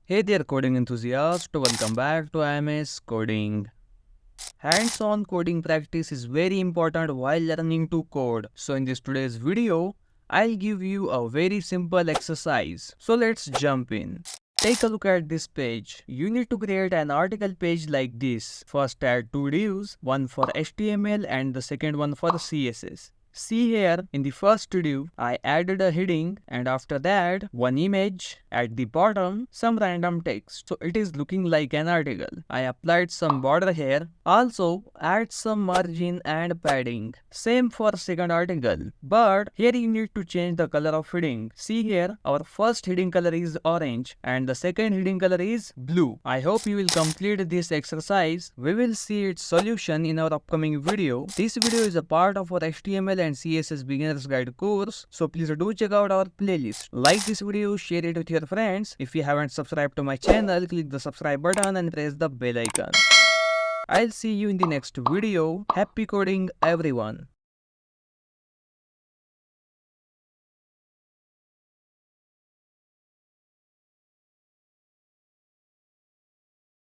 Hey there coding enthusiast, welcome back to IMS Coding. Hands-on coding practice is very important while learning to code. So in this today's video, I'll give you a very simple exercise. So let's jump in. Take a look at this page. You need to create an article page like this. First add two divs, one for HTML and the second one for CSS. See here, in the first div, I added a heading and after that, one image, at the bottom, some random text. So it is looking like an article. I applied some border here. Also, add some margin and padding. Same for second article. But here you need to change the color of heading. See here, our first heading color is orange and the second heading color is blue. I hope you will complete this exercise. We will see its solution in our upcoming video. This video is a part of our HTML and CSS Beginners Guide course, so please do check out our playlist. Like this video, share it with your friends. If you haven't subscribed to my channel, click the subscribe button and press the bell icon. I'll see you in the next video. Happy coding everyone.